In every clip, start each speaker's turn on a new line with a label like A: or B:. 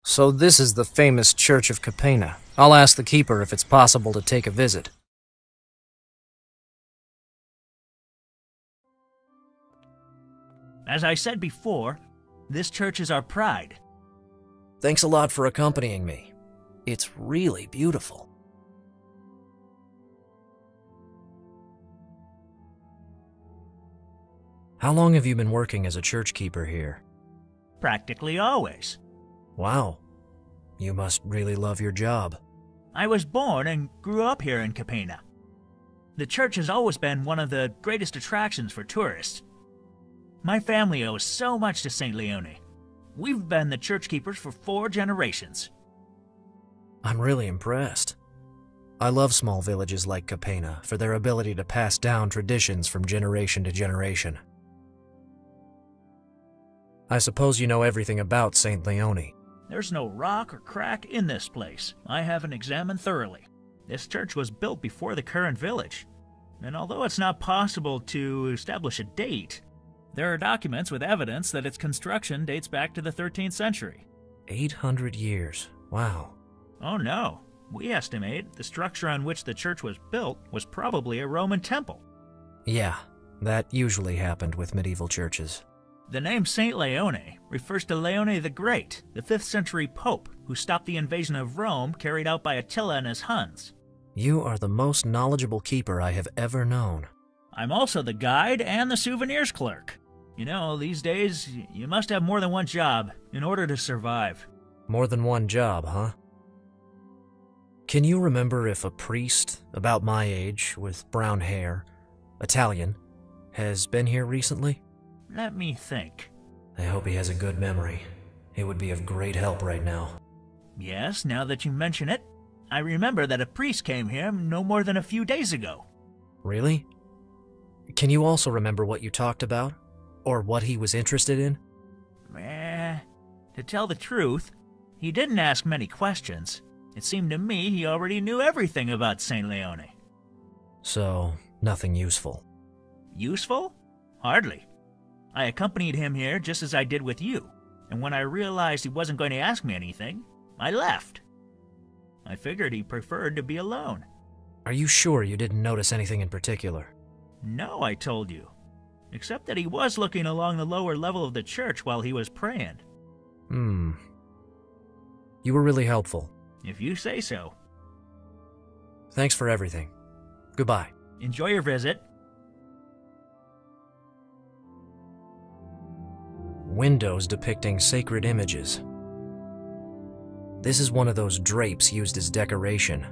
A: So this is the famous Church of Capena. I'll ask the keeper if it's possible to take a visit.
B: As I said before, this church is our pride.
A: Thanks a lot for accompanying me. It's really beautiful. How long have you been working as a church keeper here?
B: Practically always.
A: Wow. You must really love your job.
B: I was born and grew up here in Capena. The church has always been one of the greatest attractions for tourists. My family owes so much to St. Leone. We've been the church keepers for 4 generations.
A: I'm really impressed. I love small villages like Capena for their ability to pass down traditions from generation to generation. I suppose you know everything about St. Leone.
B: There's no rock or crack in this place I haven't examined thoroughly. This church was built before the current village, and although it's not possible to establish a date, there are documents with evidence that its construction dates back to the 13th century.
A: 800 years. Wow.
B: Oh no, we estimate the structure on which the church was built was probably a Roman temple.
A: Yeah, that usually happened with medieval churches.
B: The name St. Leone refers to Leone the Great, the 5th century pope who stopped the invasion of Rome carried out by Attila and his Huns.
A: You are the most knowledgeable keeper I have ever known.
B: I'm also the guide and the souvenirs clerk. You know, these days, you must have more than one job in order to survive.
A: More than one job, huh? Can you remember if a priest about my age, with brown hair, Italian, has been here recently?
B: Let me think.
A: I hope he has a good memory. It would be of great help right now.
B: Yes, now that you mention it, I remember that a priest came here no more than a few days ago.
A: Really? Can you also remember what you talked about? Or what he was interested in?
B: To tell the truth, he didn't ask many questions. It seemed to me he already knew everything about St. Leone.
A: So, nothing useful.
B: Useful? Hardly. I accompanied him here just as I did with you, and when I realized he wasn't going to ask me anything, I left. I figured he preferred to be alone.
A: Are you sure you didn't notice anything in particular?
B: No, I told you. Except that he was looking along the lower level of the church while he was praying.
A: You were really helpful.
B: If you say so.
A: Thanks for everything. Goodbye.
B: Enjoy your visit.
A: Windows depicting sacred images. This is one of those drapes used as decoration.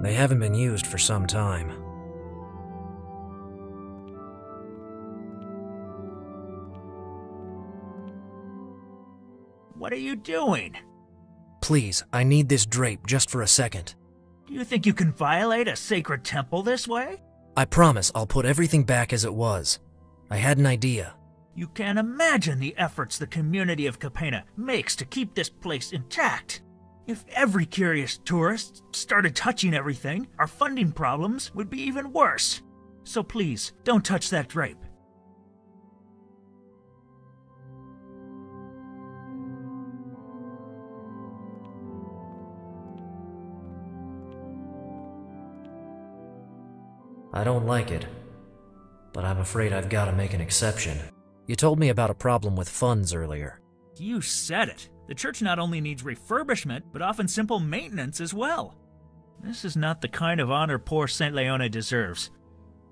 A: They haven't been used for some time.
B: What are you doing?
A: Please, I need this drape just for a second.
B: Do you think you can violate a sacred temple this way?
A: I promise I'll put everything back as it was. I had an idea.
B: You can't imagine the efforts the community of Capena makes to keep this place intact. If every curious tourist started touching everything, our funding problems would be even worse. So please, don't touch that drape.
A: I don't like it, but I'm afraid I've got to make an exception. You told me about a problem with funds earlier.
B: You said it. The church not only needs refurbishment, but often simple maintenance as well. This is not the kind of honor poor St. Leone deserves.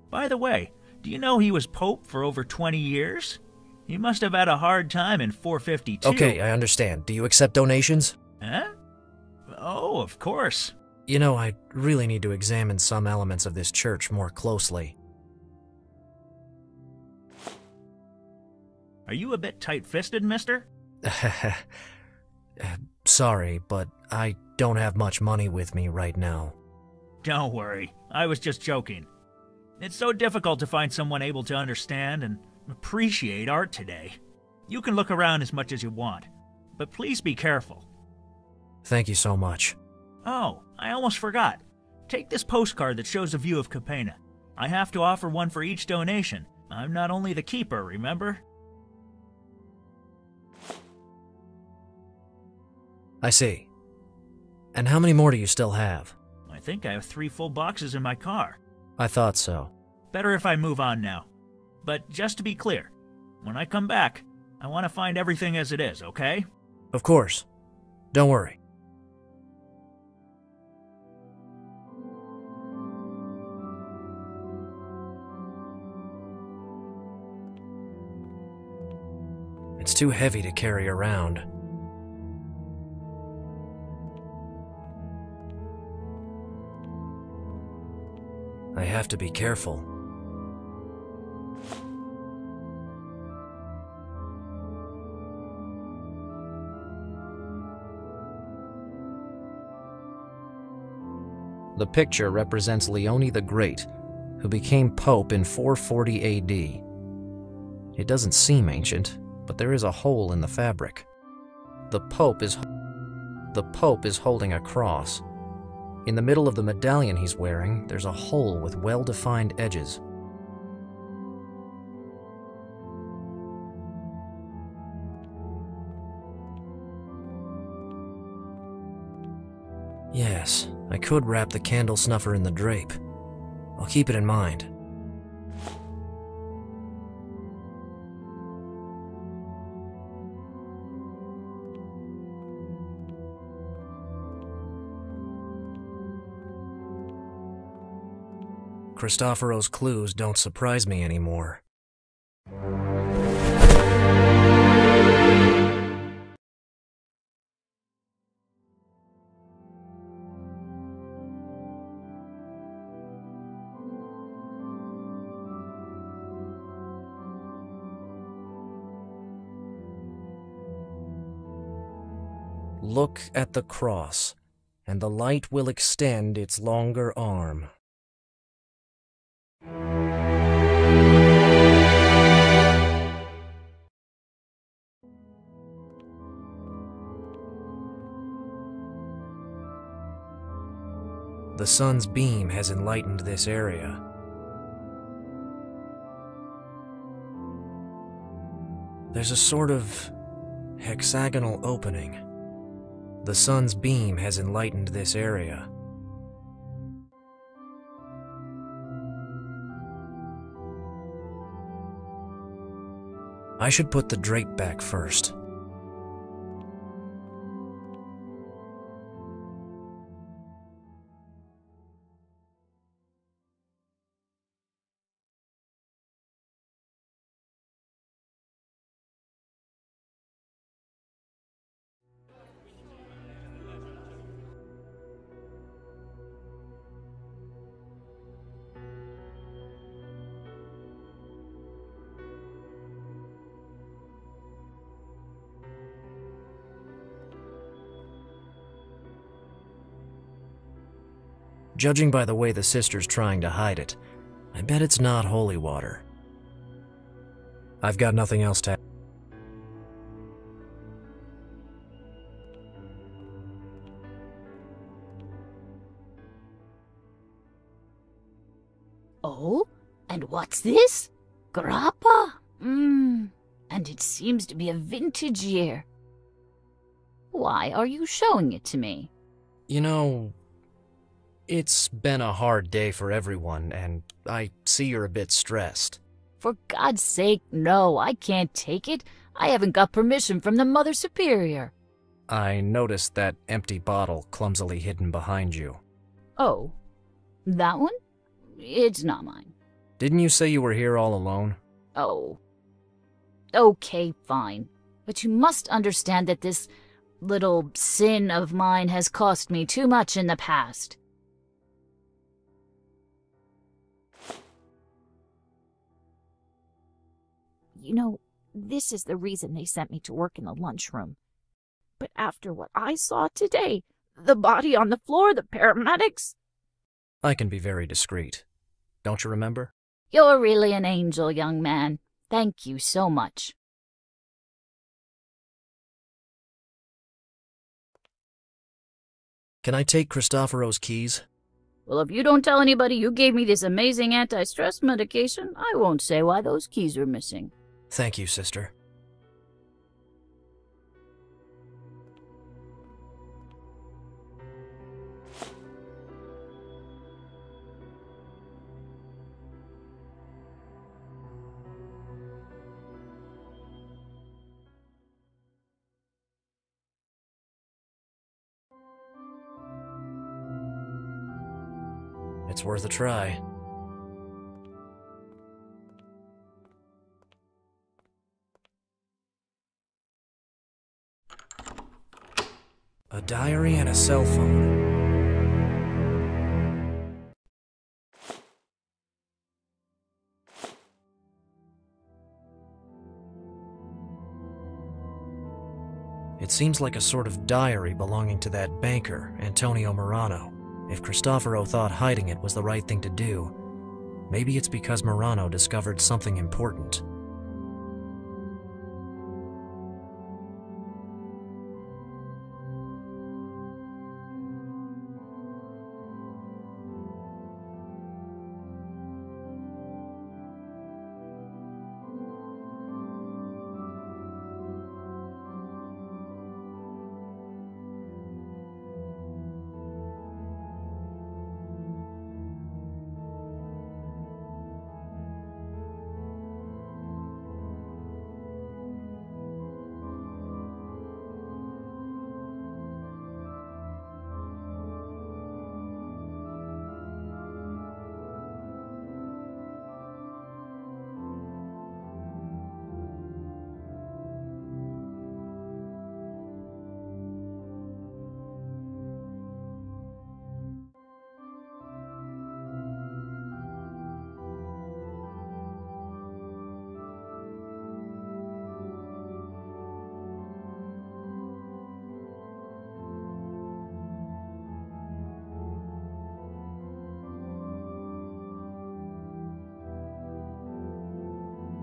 B: By the way, do you know he was pope for over 20 years? He must have had a hard time in 452.
A: Okay, I understand. Do you accept donations?
B: Huh? Oh, of course.
A: You know, I really need to examine some elements of this church more closely.
B: Are you a bit tight-fisted, mister?
A: Sorry, but I don't have much money with me right now.
B: Don't worry, I was just joking. It's so difficult to find someone able to understand and appreciate art today. You can look around as much as you want, but please be careful.
A: Thank you so much.
B: Oh, I almost forgot. Take this postcard that shows a view of Capena. I have to offer one for each donation. I'm not only the keeper, remember?
A: I see. And how many more do you still have?
B: I think I have 3 full boxes in my car.
A: I thought so.
B: Better if I move on now. But just to be clear, when I come back, I want to find everything as it is, okay?
A: Of course. Don't worry. It's too heavy to carry around. I have to be careful. The picture represents Leone the Great, who became Pope in 440 AD. It doesn't seem ancient, but there is a hole in the fabric. The Pope is holding a cross. In the middle of the medallion he's wearing, there's a hole with well-defined edges. Yes, I could wrap the candle snuffer in the drape. I'll keep it in mind. Cristoforo's clues don't surprise me anymore. Look at the cross, and the light will extend its longer arm. The sun's beam has enlightened this area. There's a sort of hexagonal opening. The sun's beam has enlightened this area. I should put the drape back first. Judging by the way the sister's trying to hide it, I bet it's not holy water. I've got nothing else to...
C: Oh? And what's this? Grappa? And it seems to be a vintage year. Why are you showing it to me?
A: You know, it's been a hard day for everyone, and I see you're a bit stressed.
C: For God's sake, no, I can't take it. I haven't got permission from the Mother Superior.
A: I noticed that empty bottle clumsily hidden behind you.
C: Oh, that one? It's not mine.
A: Didn't you say you were here all alone?
C: Oh. Okay, fine. But you must understand that this little sin of mine has cost me too much in the past. You know, this is the reason they sent me to work in the lunchroom. But after what I saw today, the body on the floor, the paramedics...
A: I can be very discreet. Don't you remember?
C: You're really an angel, young man. Thank you so much.
A: Can I take Cristoforo's keys?
C: Well, if you don't tell anybody you gave me this amazing anti-stress medication, I won't say why those keys are missing.
A: Thank you, sister. It's worth a try. A diary and a cell phone. It seems like a sort of diary belonging to that banker, Antonio Murano. If Cristoforo thought hiding it was the right thing to do, maybe it's because Murano discovered something important.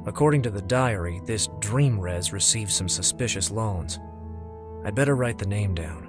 A: According to the diary, this dream res received some suspicious loans. I'd better write the name down.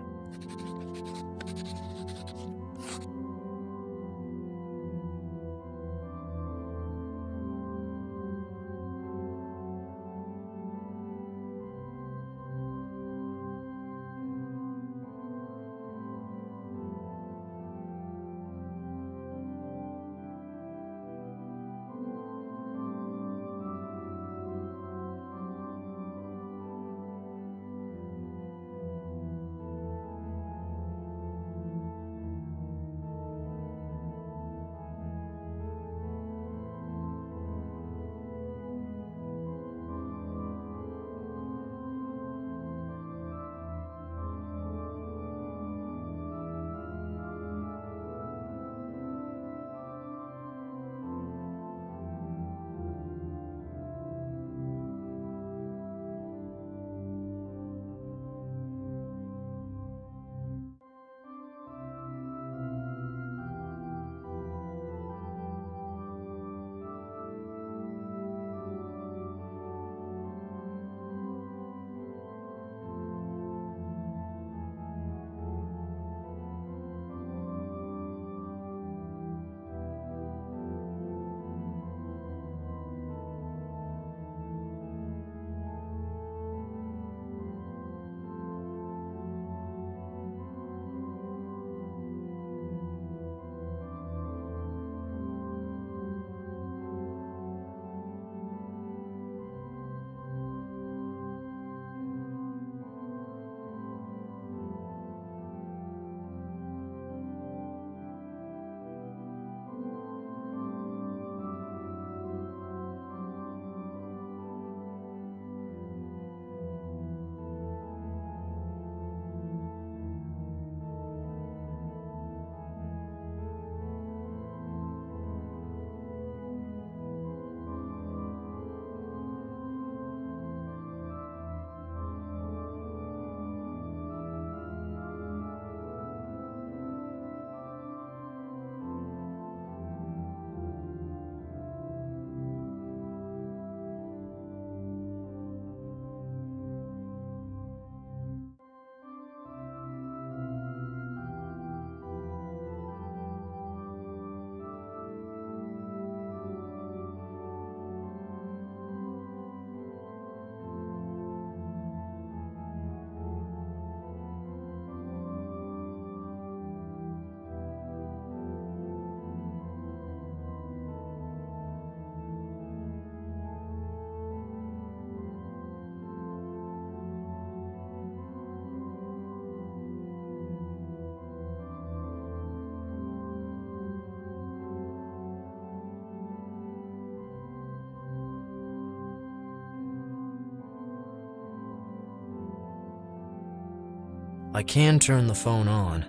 A: I can turn the phone on.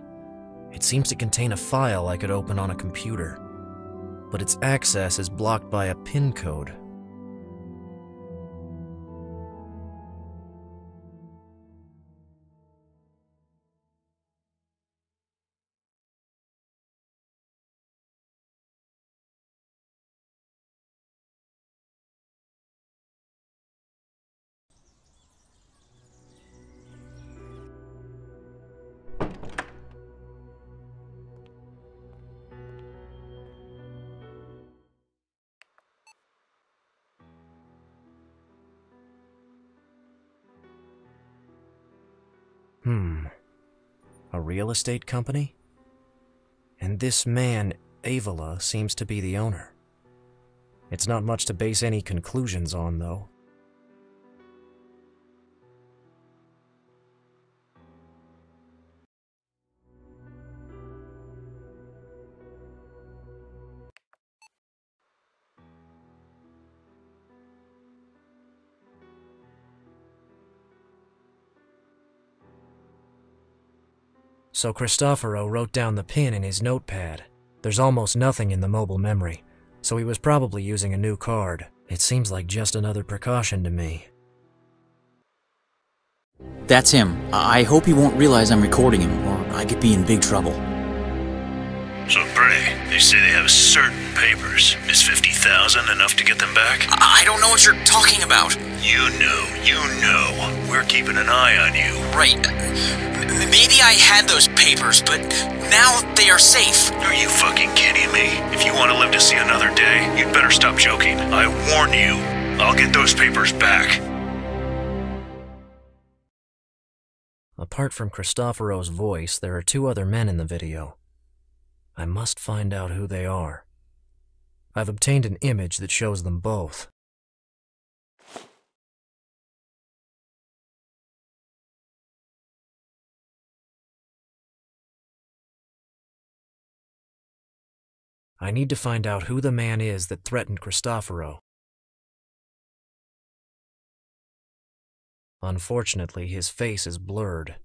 A: It seems to contain a file I could open on a computer, but its access is blocked by a PIN code. A real estate company? And this man, Avila, seems to be the owner. It's not much to base any conclusions on, though. So Cristoforo wrote down the PIN in his notepad. There's almost nothing in the mobile memory, so he was probably using a new card. It seems like just another precaution to me.
D: That's him. I hope he won't realize I'm recording him, or I could be in big trouble.
E: So, Bray, they say they have certain papers. Is 50,000 enough to get them back?
D: I don't know what you're talking about.
E: You know. We're keeping an eye on you.
D: Right. Maybe I had those papers, but now they are safe.
E: Are you fucking kidding me? If you want to live to see another day, you'd better stop joking. I warn you, I'll get those papers back.
A: Apart from Cristoforo's voice, there are two other men in the video. I must find out who they are. I've obtained an image that shows them both. I need to find out who the man is that threatened Cristoforo. Unfortunately, his face is blurred.